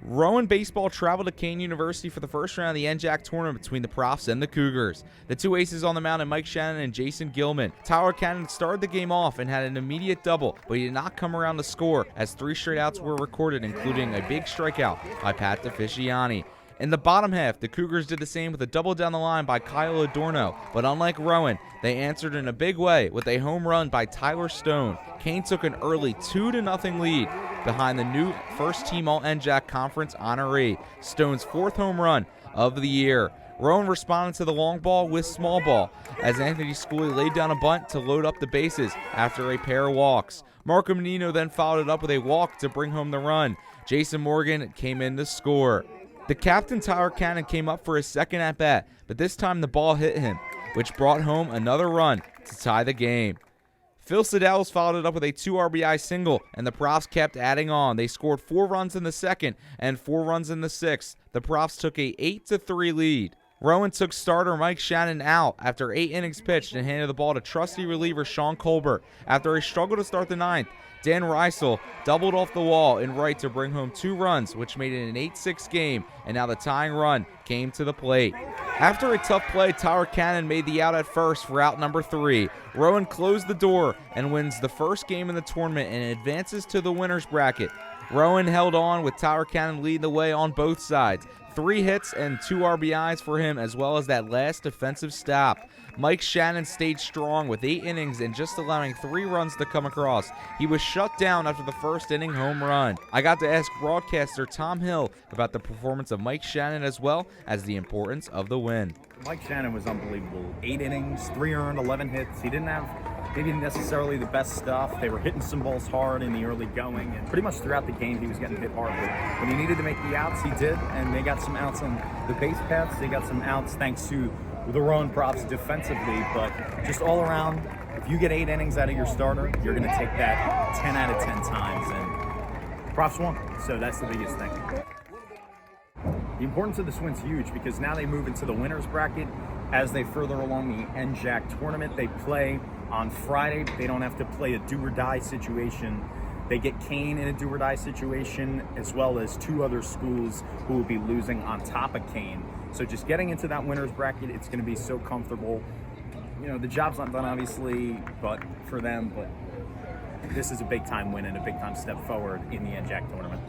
Rowan Baseball traveled to Kean University for the first round of the NJAC tournament between the Profs and the Cougars. The two aces on the mound are Mike Shannon and Jason Gilman. Tyler Cannon started the game off and had an immediate double, but he did not come around to score as 3 straight outs were recorded, including a big strikeout by Pat DeFisciani. In the bottom half, the Cougars did the same with a double down the line by Kyle Adorno, but unlike Rowan, they answered in a big way with a home run by Tyler Stone. Kean took an early 2-0 lead behind the new first-team All-NJAC Conference honoree, Stone's 4th home run of the year. Rowan responded to the long ball with small ball as Anthony Schooley laid down a bunt to load up the bases after a pair of walks. Marco Menino then followed it up with a walk to bring home the run. Jason Morgan came in to score. The captain, Tyler Cannon, came up for his second at-bat, but this time the ball hit him, which brought home another run to tie the game. Phil Sedel's followed it up with a 2 RBI single, and the Profs kept adding on. They scored 4 runs in the second and 4 runs in the sixth. The Profs took a 8-3 lead. Rowan took starter Mike Shannon out after 8 innings pitched and handed the ball to trusty reliever Sean Colbert. After a struggle to start the ninth, Dan Reisel doubled off the wall in right to bring home 2 runs, which made it an 8-6 game, and now the tying run came to the plate. After a tough play, Tyler Cannon made the out at first for out number 3. Rowan closed the door and wins the first game in the tournament and advances to the winner's bracket. Rowan held on with Tyler Cannon leading the way on both sides. 3 hits and 2 RBIs for him, as well as that last defensive stop. Mike Shannon stayed strong with 8 innings and just allowing 3 runs to come across. He was shut down after the first inning home run. I got to ask broadcaster Tom Hill about the performance of Mike Shannon as well as the importance of the win. Mike Shannon was unbelievable. 8 innings, 3 earned, 11 hits. He didn't have maybe necessarily the best stuff. They were hitting some balls hard in the early going, and pretty much throughout the game he was getting hit hard. But when he needed to make the outs, he did, and they got some outs on the base paths. They got some outs thanks to the Rowan props defensively, but just all around, if you get 8 innings out of your starter, you're going to take that 10 out of 10 times, and props won. So that's the biggest thing. The importance of this win's huge because now they move into the winner's bracket. As they further along the NJAC tournament, they play on Friday. They don't have to play a do-or-die situation. They get Kean in a do-or-die situation, as well as 2 other schools who will be losing on top of Kean. So just getting into that winner's bracket, it's going to be so comfortable. You know, the job's not done, obviously, but for them, but this is a big-time win and a big-time step forward in the NJAC tournament.